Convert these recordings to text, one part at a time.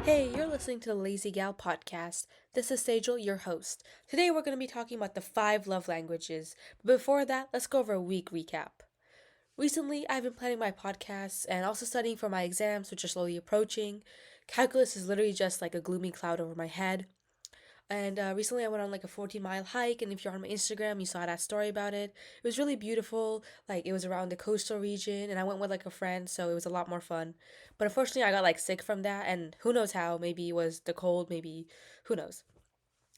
Hey, you're listening to the Lazy Gal podcast. This is Sejal, your host. Today we're going to be talking about the five love languages. But before that, let's go over a week recap. Recently, I've been planning my podcasts and also studying for my exams, which are slowly approaching. Calculus is literally just like a gloomy cloud over my head. And recently, I went on like a 14-mile hike, and if you're on my Instagram, you saw that story about it. It was really beautiful. Like, it was around the coastal region, and I went with like a friend, so it was a lot more fun. But unfortunately, I got like sick from that, and who knows how. Maybe it was the cold, maybe who knows.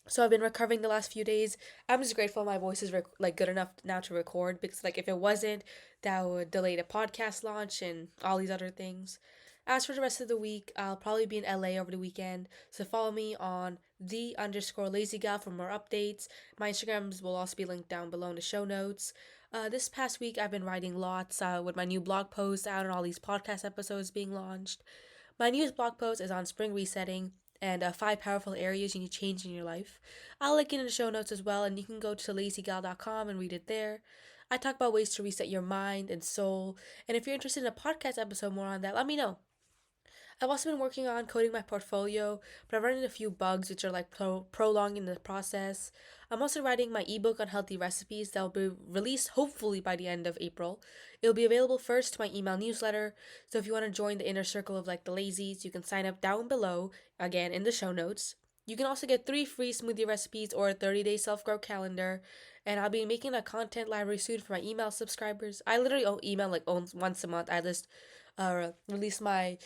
So I've been recovering the last few days. I'm just grateful my voice is like good enough now to record because like if it wasn't, that would delay the podcast launch and all these other things. As for the rest of the week, I'll probably be in LA over the weekend. So follow me on _lazygal for more updates. My Instagrams will also be linked down below in the show notes. This past week, I've been writing lots with my new blog post out and all these podcast episodes being launched. My newest blog post is on spring resetting and five powerful areas you need to change in your life. I'll link it in the show notes as well, and you can go to lazygal.com and read it there. I talk about ways to reset your mind and soul, and if you're interested in a podcast episode more on that, let me know. I've also been working on coding my portfolio, but I've run into a few bugs which are like prolonging the process. I'm also writing my ebook on healthy recipes that will be released hopefully by the end of April. It'll be available first to my email newsletter, so if you want to join the inner circle of like the lazies, you can sign up down below, again in the show notes. You can also get 3 free smoothie recipes or a 30-day self-growth calendar, and I'll be making a content library soon for my email subscribers. I literally email like once a month. I just release my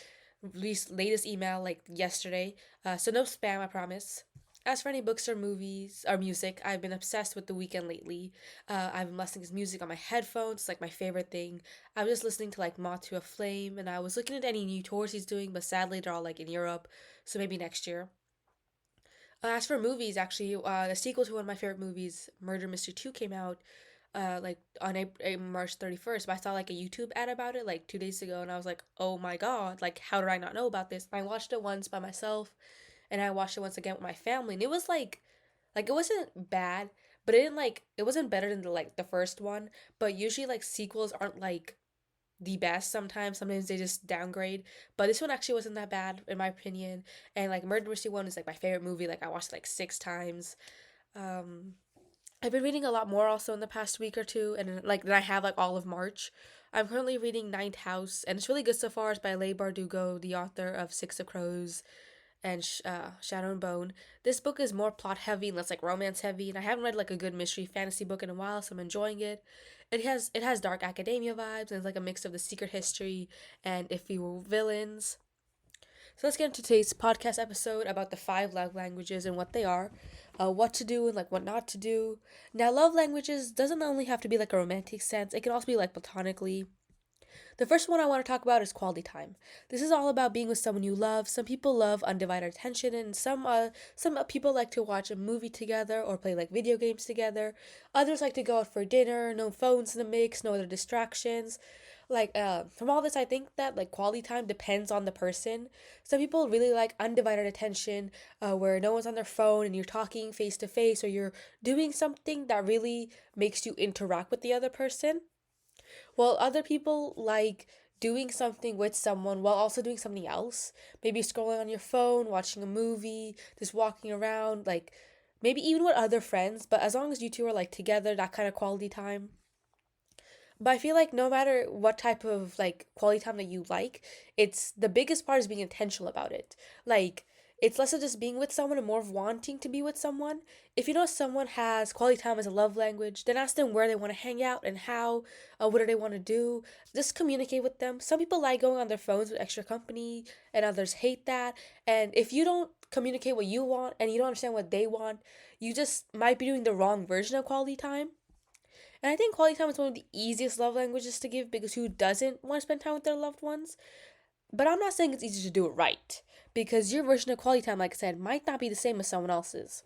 latest email like yesterday. So no spam, I promise. As for any books or movies or music, I've been obsessed with The Weeknd lately. I've been listening to his music on my headphones, it's like my favorite thing. I was just listening to like Moth to a Flame, and I was looking at any new tours he's doing, but sadly they're all like in Europe, so maybe next year. As for movies, actually, the sequel to one of my favorite movies, Murder Mystery 2, came out like on March 31st, but I saw like a YouTube ad about it like 2 days ago, and I was like, oh my god, like how did I not know about this? I watched it once by myself, and I watched it once again with my family, and it was like it wasn't bad, but it wasn't better than the first one. But usually like sequels aren't like the best sometimes they just downgrade, but this one actually wasn't that bad in my opinion. And like Murder Mystery 1 is like my favorite movie, like I watched it like 6 times. um I've been reading a lot more also in the past week or two, and like then I have like all of March. I'm currently reading Ninth House, and it's really good so far. It's by Leigh Bardugo, the author of Six of Crows and Shadow and Bone. This book is more plot heavy and less like romance heavy, and I haven't read like a good mystery fantasy book in a while, so I'm enjoying it. It has dark academia vibes, and it's like a mix of the secret history and if we were villains. So let's get into today's podcast episode about the five love languages and what they are, what to do and like what not to do. Now, love languages doesn't only have to be like a romantic sense; it can also be like platonically. The first one I want to talk about is quality time. This is all about being with someone you love. Some people love undivided attention, and some people like to watch a movie together or play like video games together. Others like to go out for dinner, no phones in the mix, no other distractions. From all this, I think that like quality time depends on the person. Some people really like undivided attention, where no one's on their phone and you're talking face to face, or you're doing something that really makes you interact with the other person. While other people like doing something with someone while also doing something else. Maybe scrolling on your phone, watching a movie, just walking around, like maybe even with other friends, but as long as you two are like together, that kind of quality time. But I feel like no matter what type of like quality time that you like, it's the biggest part is being intentional about it. Like it's less of just being with someone and more of wanting to be with someone. If you know someone has quality time as a love language, then ask them where they want to hang out and how, what do they want to do. Just communicate with them. Some people like going on their phones with extra company, and others hate that. And if you don't communicate what you want and you don't understand what they want, you just might be doing the wrong version of quality time. And I think quality time is one of the easiest love languages to give because who doesn't want to spend time with their loved ones? But I'm not saying it's easy to do it right because your version of quality time, like I said, might not be the same as someone else's.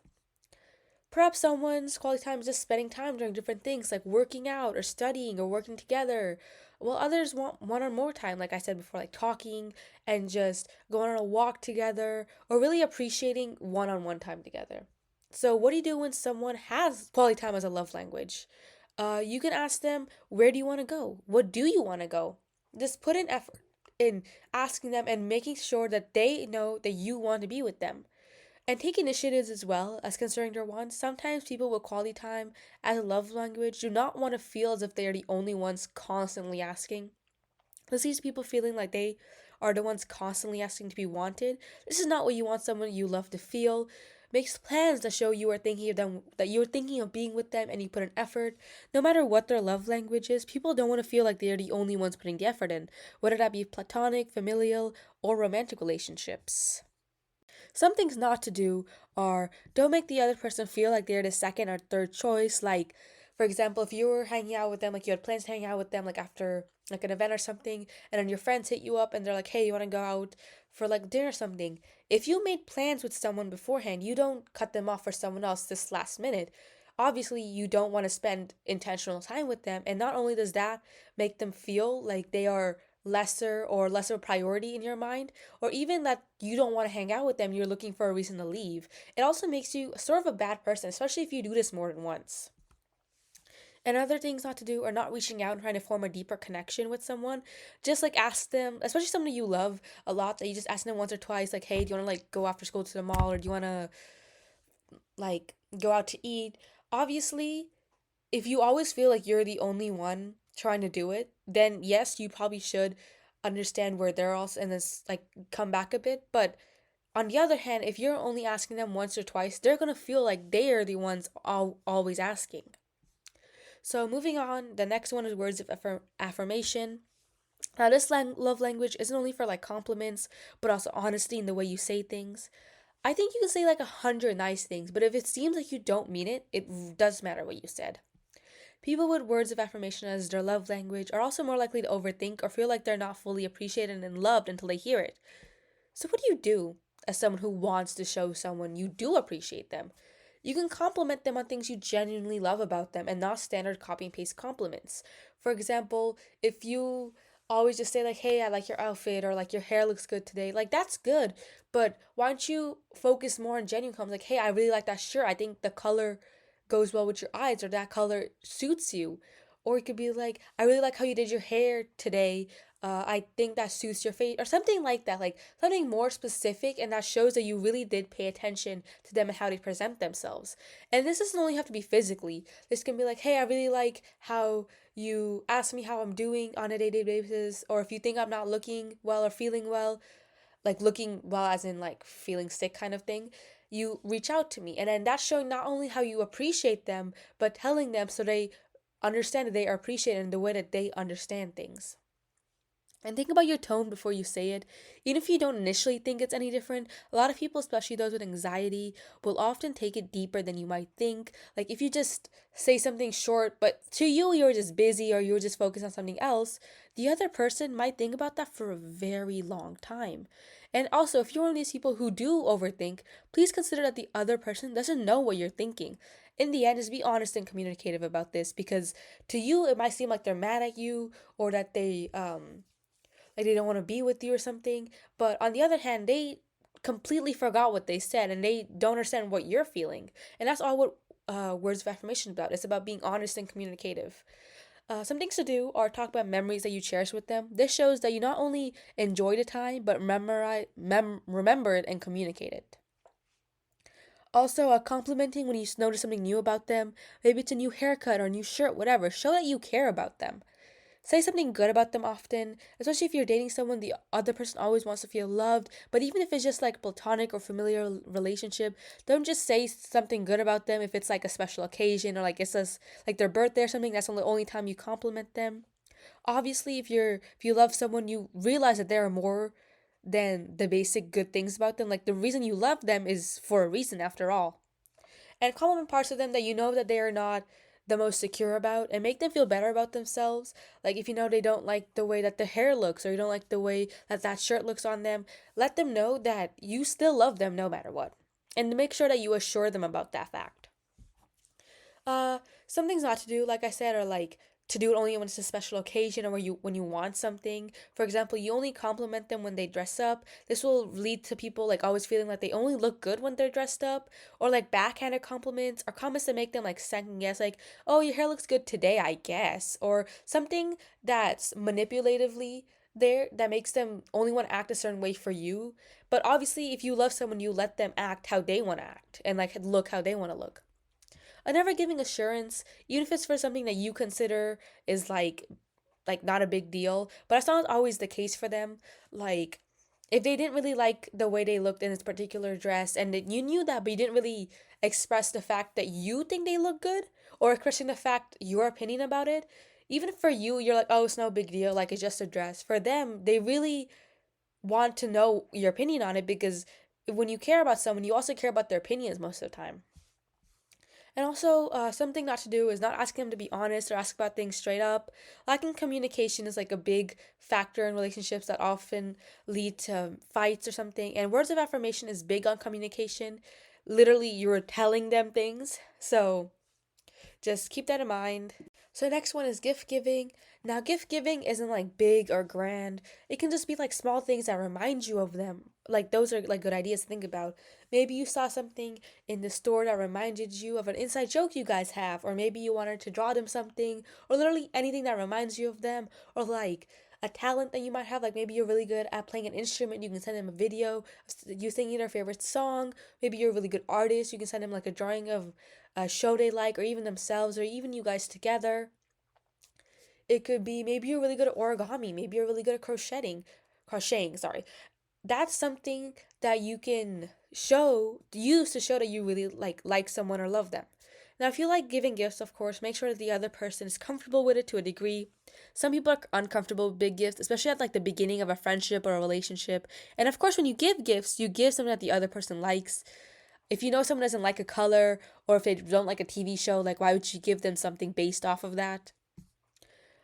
Perhaps someone's quality time is just spending time doing different things like working out or studying or working together, while others want one or more time, like I said before, like talking and just going on a walk together or really appreciating one on one time together. So, what do you do when someone has quality time as a love language? You can ask them, where do you want to go? What do you want to go? Just put in effort. in asking them and making sure that they know that you want to be with them. And take initiatives as well as considering their wants. Sometimes people with quality time as a love language do not want to feel as if they are the only ones constantly asking. This leaves people feeling like they are the ones constantly asking to be wanted. This is not what you want someone you love to feel. Makes plans that show you are thinking of them, that you're thinking of being with them and you put an effort. No matter what their love language is, people don't want to feel like they are the only ones putting the effort in, whether that be platonic, familial, or romantic relationships. Some things not to do are don't make the other person feel like they're the second or third choice. Like, for example, if you were hanging out with them, like you had plans to hang out with them, like after like an event or something, and then your friends hit you up and they're like, hey, you want to go out for like dinner or something? If you made plans with someone beforehand, you don't cut them off for someone else this last minute. Obviously, you don't want to spend intentional time with them. And not only does that make them feel like they are lesser priority in your mind, or even that you don't want to hang out with them, you're looking for a reason to leave. It also makes you sort of a bad person, especially if you do this more than once. And other things not to do are not reaching out and trying to form a deeper connection with someone. Just like ask them, especially someone you love a lot, that you just ask them once or twice, like, hey, do you want to like go after school to the mall, or do you want to like go out to eat? Obviously, if you always feel like you're the only one trying to do it, then yes, you probably should understand where they're also and this like come back a bit. But on the other hand, if you're only asking them once or twice, they're gonna feel like they are the ones always asking. So moving on, the next one is words of affirmation. Now, this love language isn't only for like compliments, but also honesty in the way you say things. I think you can say like 100 nice things, but if it seems like you don't mean it, it does matter what you said. People with words of affirmation as their love language are also more likely to overthink or feel like they're not fully appreciated and loved until they hear it. So, what do you do as someone who wants to show someone you do appreciate them? You can compliment them on things you genuinely love about them and not standard copy and paste compliments. For example, if you always just say, like, hey, I like your outfit, or like your hair looks good today, like that's good. But why don't you focus more on genuine comments? Like, hey, I really like that shirt. I think the color goes well with your eyes, or that color suits you. Or it could be like, I really like how you did your hair today. I think that suits your face, or something like that. Like something more specific, and that shows that you really did pay attention to them and how they present themselves. And this doesn't only have to be physically. This can be like, hey, I really like how you ask me how I'm doing on a day-to-day basis, or if you think I'm not looking well or feeling well, like looking well as in like feeling sick kind of thing, you reach out to me. And then that's showing not only how you appreciate them, but telling them so they understand that they are appreciated in the way that they understand things. And think about your tone before you say it. Even if you don't initially think it's any different, a lot of people, especially those with anxiety, will often take it deeper than you might think. Like if you just say something short, but to you, you're just busy or you're just focused on something else, the other person might think about that for a very long time. And also, if you're one of these people who do overthink, please consider that the other person doesn't know what you're thinking. In the end, just be honest and communicative about this, because to you, it might seem like they're mad at you, or that they don't want to be with you or something. But on the other hand, they completely forgot what they said and they don't understand what you're feeling. And that's all what words of affirmation is about. It's about being honest and communicative. Some things to do are talk about memories that you cherish with them. This shows that you not only enjoy the time, but remember it and communicate it. Also, complimenting when you notice something new about them. Maybe it's a new haircut or a new shirt, whatever. Show that you care about them. Say something good about them often, especially if you're dating someone the other person always wants to feel loved. But even if it's just like platonic or familiar relationship, don't just say something good about them if it's like a special occasion, or like it's just like their birthday or something. That's the only time you compliment them. Obviously, if you love someone, you realize that there are more than the basic good things about them. Like the reason you love them is for a reason after all. And compliment parts of them that you know that they are not the most secure about, and make them feel better about themselves. Like if you know they don't like the way that the hair looks, or you don't like the way that that shirt looks on them, let them know that you still love them no matter what. And make sure that you assure them about that fact. Some things not to do, like I said, are like to do it only when it's a special occasion or when you want something. For example, you only compliment them when they dress up. This will lead to people like always feeling like they only look good when they're dressed up, or like backhanded compliments or comments that make them like second guess, like, "Oh, your hair looks good today, I guess," or something that's manipulatively there that makes them only want to act a certain way for you. But obviously, if you love someone, you let them act how they want to act and like look how they want to look. A never giving assurance, even if it's for something that you consider is like not a big deal, but that's not always the case for them. Like if they didn't really like the way they looked in this particular dress and that you knew that but you didn't really express the fact that you think they look good or expressing the fact your opinion about it, even for you you're like, oh, it's no big deal, like it's just a dress. For them, they really want to know your opinion on it because when you care about someone, you also care about their opinions most of the time. And also, something not to do is not asking them to be honest or ask about things straight up. Lacking communication is like a big factor in relationships that often lead to fights or something. And words of affirmation is big on communication. Literally, you're telling them things. So just keep that in mind. So next one is gift giving. Now gift giving isn't like big or grand. It can just be like small things that remind you of them. Like those are like good ideas to think about. Maybe you saw something in the store that reminded you of an inside joke you guys have, or maybe you wanted to draw them something, or literally anything that reminds you of them, or like a talent that you might have, like maybe you're really good at playing an instrument, you can send them a video of you singing their favorite song. Maybe you're a really good artist, you can send them like a drawing of a show they like, or even themselves, or even you guys together. It could be maybe you're really good at origami, maybe you're really good at crocheting, sorry. That's something that you can use to show that you really like someone or love them. Now, if you like giving gifts, of course, make sure that the other person is comfortable with it to a degree. Some people are uncomfortable with big gifts, especially at like the beginning of a friendship or a relationship. And of course, when you give gifts, you give something that the other person likes. If you know someone doesn't like a color or if they don't like a TV show, like why would you give them something based off of that?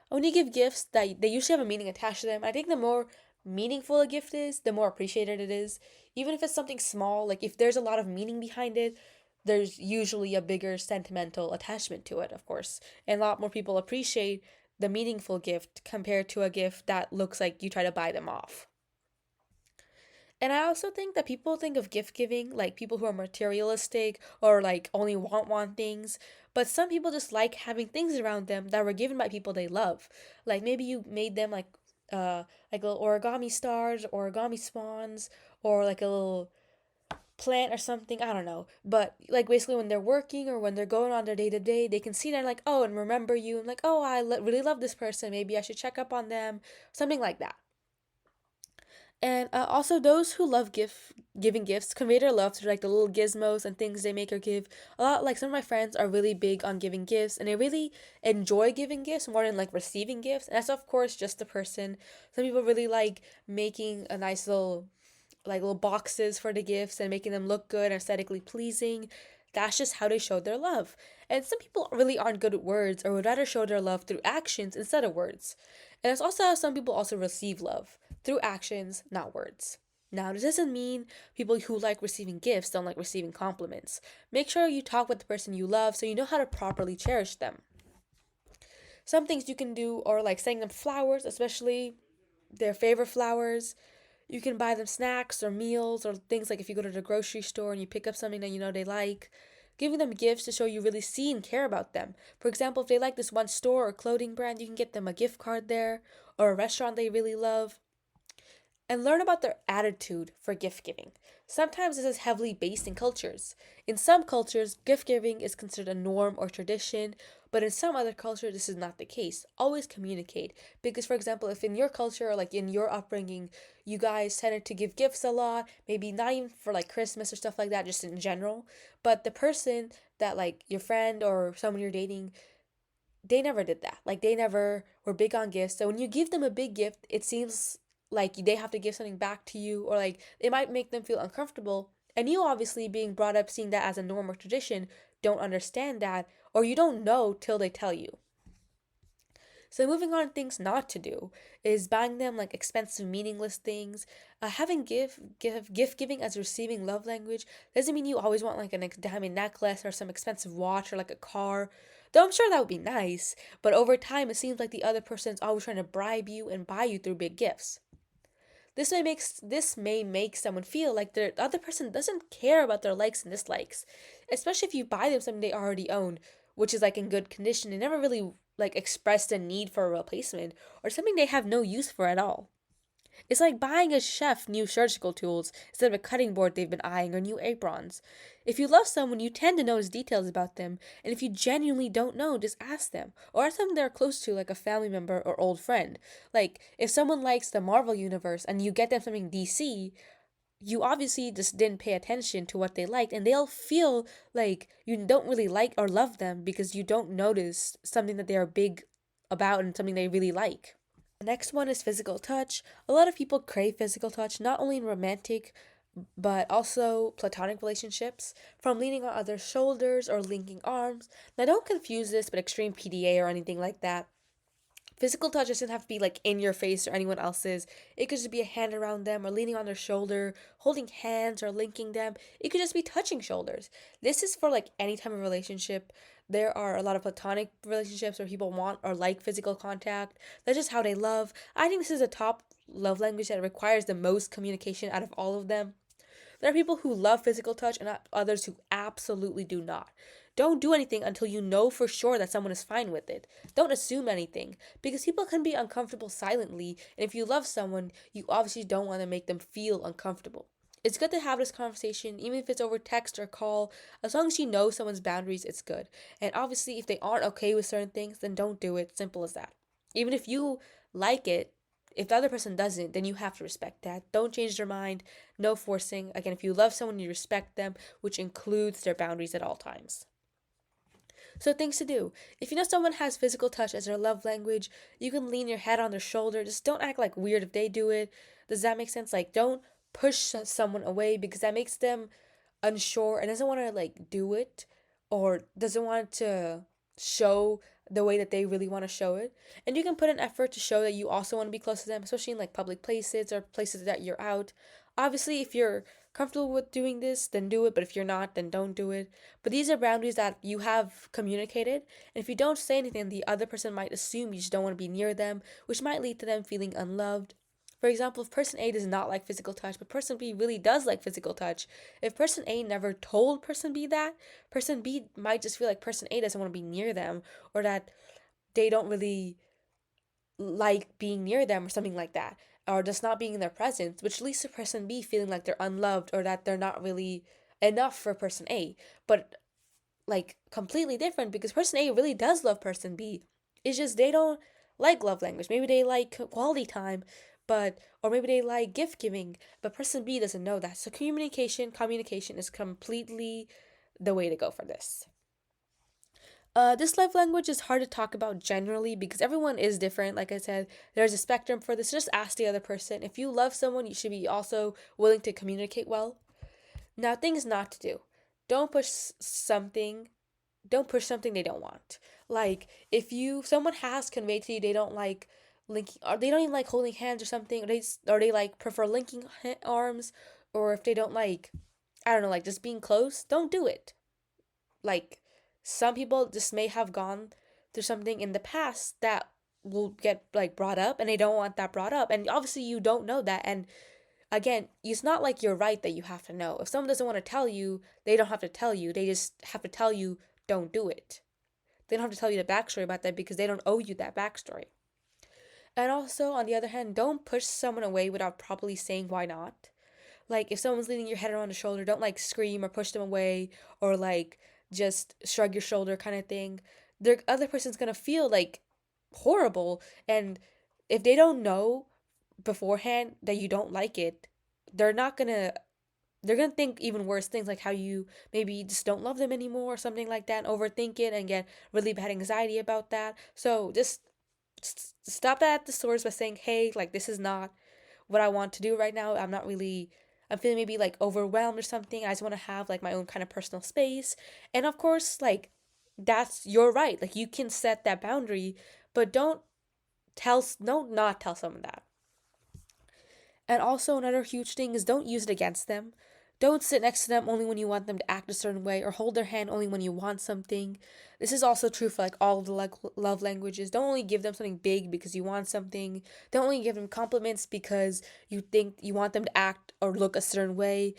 When you give gifts that they usually have a meaning attached to them, I think the more meaningful a gift is, the more appreciated it is. Even if it's something small, like if there's a lot of meaning behind it, there's usually a bigger sentimental attachment to it, of course. And a lot more people appreciate the meaningful gift compared to a gift that looks like you try to buy them off. And I also think that people think of gift giving like people who are materialistic or like only want things. But some people just like having things around them that were given by people they love. Like maybe you made them like little origami stars, origami swans, or like a little plant or something. I don't know. But like basically when they're working or when they're going on their day to day, they can see that like, oh, and remember you and like, oh, really love this person. Maybe I should check up on them. Something like that. And also, those who love giving gifts convey their love through like the little gizmos and things they make or give. A lot like some of my friends are really big on giving gifts, and they really enjoy giving gifts more than like receiving gifts. And that's of course just the person. Some people really like making a nice little boxes for the gifts and making them look good and aesthetically pleasing. That's just how they show their love. And some people really aren't good at words or would rather show their love through actions instead of words. And it's also how some people also receive love through actions, not words. Now, this doesn't mean people who like receiving gifts don't like receiving compliments. Make sure you talk with the person you love so you know how to properly cherish them. Some things you can do are like sending them flowers, especially their favorite flowers. You can buy them snacks or meals or things like if you go to the grocery store and you pick up something that you know they like. Giving them gifts to show you really see and care about them. For example, if they like this one store or clothing brand, you can get them a gift card there or a restaurant they really love. And learn about their attitude for gift giving. Sometimes this is heavily based in cultures. In some cultures, gift giving is considered a norm or tradition, but in some other cultures, this is not the case. Always communicate. Because, for example, if in your culture or like in your upbringing, you guys tended to give gifts a lot, maybe not even for like Christmas or stuff like that, just in general, but the person that like your friend or someone you're dating, they never did that. Like they never were big on gifts. So when you give them a big gift, it seems like they have to give something back to you or like it might make them feel uncomfortable. And you obviously being brought up seeing that as a norm or tradition don't understand that or you don't know till they tell you. So moving on to things not to do is buying them like expensive, meaningless things. Having gift giving as receiving love language doesn't mean you always want like a diamond necklace or some expensive watch or like a car. Though I'm sure that would be nice, but over time it seems like the other person's always trying to bribe you and buy you through big gifts. This may make someone feel like the other person doesn't care about their likes and dislikes, especially if you buy them something they already own, which is like in good condition and never really like expressed a need for a replacement or something they have no use for at all. It's like buying a chef new surgical tools instead of a cutting board they've been eyeing or new aprons. If you love someone, you tend to notice details about them, and if you genuinely don't know, just ask them. Or ask someone they're close to, like a family member or old friend. Like, if someone likes the Marvel Universe and you get them something DC, you obviously just didn't pay attention to what they liked, and they'll feel like you don't really like or love them because you don't notice something that they are big about and something they really like. The next one is physical touch. A lot of people crave physical touch, not only in romantic but also platonic relationships, from leaning on others' shoulders or linking arms. Now, don't confuse this with extreme PDA or anything like that. Physical touch doesn't have to be like in your face or anyone else's. It could just be a hand around them or leaning on their shoulder, holding hands or linking them. It could just be touching shoulders. This is for like any type of relationship. There are a lot of platonic relationships where people want or like physical contact. That's just how they love. I think this is a top love language that requires the most communication out of all of them. There are people who love physical touch and others who absolutely do not. Don't do anything until you know for sure that someone is fine with it. Don't assume anything, because people can be uncomfortable silently, and if you love someone, you obviously don't want to make them feel uncomfortable. It's good to have this conversation, even if it's over text or call. As long as you know someone's boundaries, it's good. And obviously, if they aren't okay with certain things, then don't do it. Simple as that. Even if you like it, if the other person doesn't, then you have to respect that. Don't change their mind. No forcing. Again, if you love someone, you respect them, which includes their boundaries at all times. So, things to do. If you know someone has physical touch as their love language, you can lean your head on their shoulder. Just don't act like weird if they do it. Does that make sense? Like, don't push someone away because that makes them unsure and doesn't want to, like, do it or doesn't want to show the way that they really want to show it. And you can put an effort to show that you also want to be close to them, especially in like public places or places that you're out. Obviously, if you're comfortable with doing this, then do it, but if you're not, then don't do it. But these are boundaries that you have communicated, and if you don't say anything, the other person might assume you just don't want to be near them, which might lead to them feeling unloved. For example, if person A does not like physical touch, but person B really does like physical touch, if person A never told person B that, person B might just feel like person A doesn't want to be near them, or that they don't really like being near them, or something like that, or just not being in their presence, which leads to person B feeling like they're unloved or that they're not really enough for person A. But like completely different because person A really does love person B. It's just they don't like love language. Maybe they like quality time, but or maybe they like gift giving, but person B doesn't know that. So communication is completely the way to go for this. This love language is hard to talk about generally because everyone is different. Like I said, there's a spectrum for this. Just ask the other person. If you love someone, you should be also willing to communicate well. Now, things not to do. Don't push something. Don't push something they don't want. Like if someone has conveyed to you they don't like linking or they don't even like holding hands or something, or they like prefer linking arms, or if they don't like, I don't know, like just being close, don't do it. Like some people just may have gone through something in the past that will get like brought up and they don't want that brought up, and obviously you don't know that. And again, it's not like you're right that you have to know. If someone doesn't want to tell you, they don't have to tell you. They just have to tell you, don't do it. They don't have to tell you the backstory about that because they don't owe you that backstory. And also, on the other hand, don't push someone away without properly saying why not. Like, if someone's leaning your head around the shoulder, don't like scream or push them away or like just shrug your shoulder kind of thing. The other person's gonna feel like horrible. And if they don't know beforehand that you don't like it, they're not gonna they're gonna think even worse things, like how you maybe just don't love them anymore or something like that, and overthink it and get really bad anxiety about that. So just stop that at the source by saying, hey, like this is not what I want to do right now. I'm feeling maybe like overwhelmed or something. I just want to have like my own kind of personal space. And of course, like that's your right. Like you can set that boundary, but don't not tell someone that. And also, another huge thing is don't use it against them. Don't sit next to them only when you want them to act a certain way or hold their hand only when you want something. This is also true for like all of the love languages. Don't only give them something big because you want something. Don't only give them compliments because you think you want them to act or look a certain way.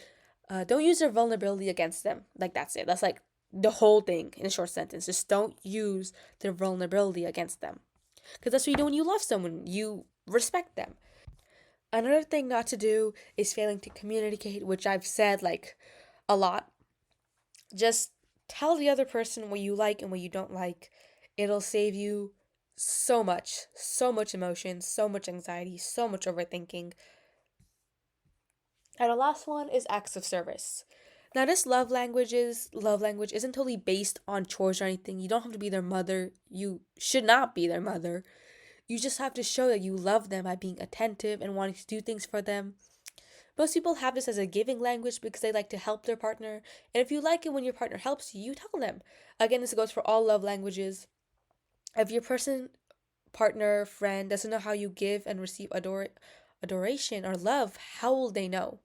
Don't use their vulnerability against them. Like that's it. That's like the whole thing in a short sentence. Just don't use their vulnerability against them. Because that's what you do when you love someone. You respect them. Another thing not to do is failing to communicate, which I've said like a lot. Just tell the other person what you like and what you don't like. It'll save you so much emotion, so much anxiety, so much overthinking. And the last one is acts of service. Now, this love language isn't totally based on chores or anything. You don't have to be their mother. You should not be their mother. You just have to show that you love them by being attentive and wanting to do things for them. Most people have this as a giving language because they like to help their partner. And if you like it when your partner helps you, you tell them. Again, this goes for all love languages. If your partner, friend doesn't know how you give and receive adoration or love, how will they know?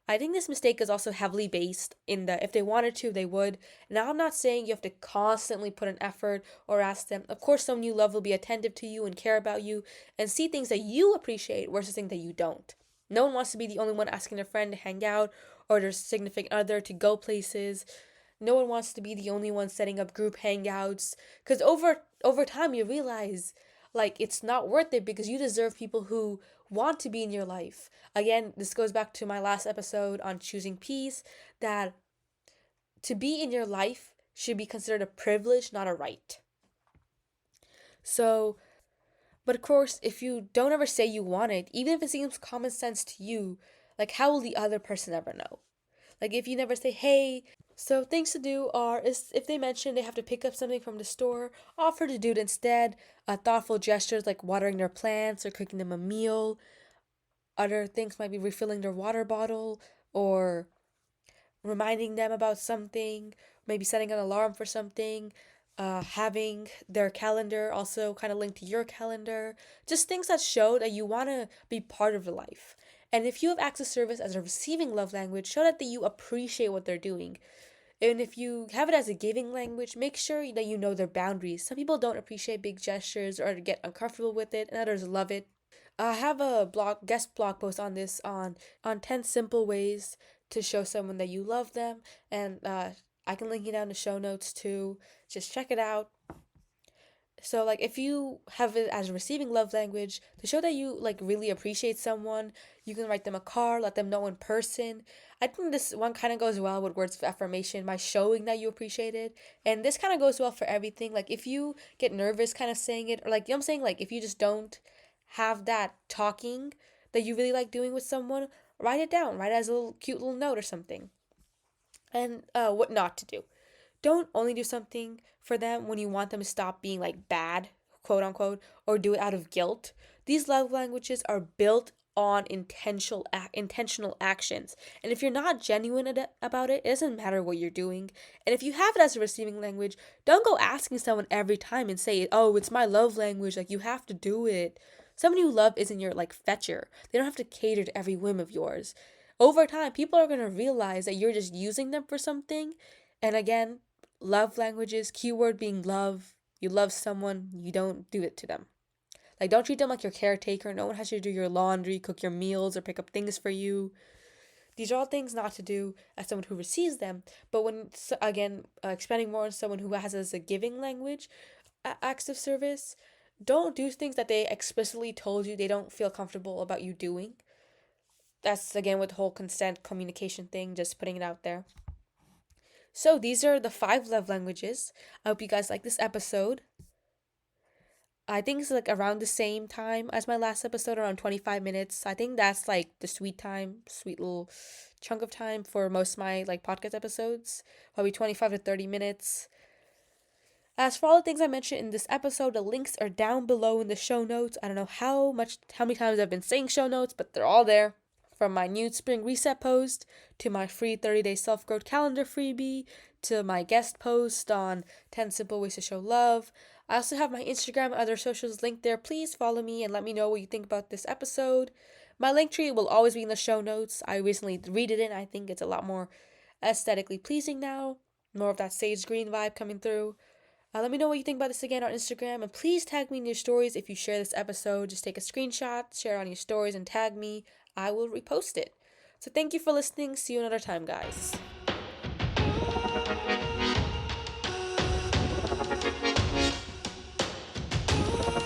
I think this mistake is also heavily based in the if they wanted to, they would. Now, I'm not saying you have to constantly put an effort or ask them. Of course, someone you love will be attentive to you and care about you and see things that you appreciate versus things that you don't. No one wants to be the only one asking their friend to hang out or their significant other to go places. No one wants to be the only one setting up group hangouts because over time you realize like it's not worth it because you deserve people who want to be in your life. Again, this goes back to my last episode on choosing peace, that to be in your life should be considered a privilege, not a right. So, but of course, if you don't ever say you want it, even if it seems common sense to you, like how will the other person ever know? Like if you never say, hey, so things to do are is if they mention they have to pick up something from the store, offer to do it instead. Thoughtful gestures like watering their plants or cooking them a meal. Other things might be refilling their water bottle or reminding them about something, maybe setting an alarm for something, having their calendar also kind of linked to your calendar. Just things that show that you want to be part of the life. And if you have acts of service as a receiving love language, show that you appreciate what they're doing. And if you have it as a giving language, make sure that you know their boundaries. Some people don't appreciate big gestures or get uncomfortable with it, and others love it. I have a guest blog post on this on 10 simple ways to show someone that you love them, and I can link it down in the show notes too. Just check it out. So like if you have it as a receiving love language to show that you like really appreciate someone, you can write them a card, let them know in person. I think this one kind of goes well with words of affirmation by showing that you appreciate it. And this kind of goes well for everything. Like if you get nervous kind of saying it, or like you know what I'm saying, like if you just don't have that talking that you really like doing with someone, write it down. Write it as a little cute little note or something. And what not to do. Don't only do something for them when you want them to stop being like bad, quote unquote, or do it out of guilt. These love languages are built on intentional actions. And if you're not genuine about it, it doesn't matter what you're doing. And if you have it as a receiving language, don't go asking someone every time and say, "Oh, it's my love language, like you have to do it." Someone you love isn't your like fetcher. They don't have to cater to every whim of yours. Over time, people are going to realize that you're just using them for something. And again, love languages, keyword being love. You love someone, you don't do it to them. Like, don't treat them like your caretaker. No one has to do your laundry, cook your meals, or pick up things for you. These are all things not to do as someone who receives them. But when, again, expanding more on someone who has as a giving language, acts of service, don't do things that they explicitly told you they don't feel comfortable about you doing. That's again with the whole consent communication thing, just putting it out there. So these are the 5 love languages. I hope you guys like this episode. I think it's like around the same time as my last episode, around 25 minutes. I think that's like the sweet little chunk of time for most of my like podcast episodes. Probably 25 to 30 minutes. As for all the things I mentioned in this episode, the links are down below in the show notes. I don't know how many times I've been saying show notes, but they're all there. From my new spring reset post to my free 30-day self-growth calendar freebie to my guest post on 10 simple ways to show love. I also have my Instagram and other socials linked there. Please follow me and let me know what you think about this episode. My link tree will always be in the show notes. I recently redid it and I think it's a lot more aesthetically pleasing now. More of that sage green vibe coming through. Let me know what you think about this again on Instagram, and please tag me in your stories if you share this episode. Just take a screenshot, share it on your stories, and tag me. I will repost it. So thank you for listening. See you another time, guys.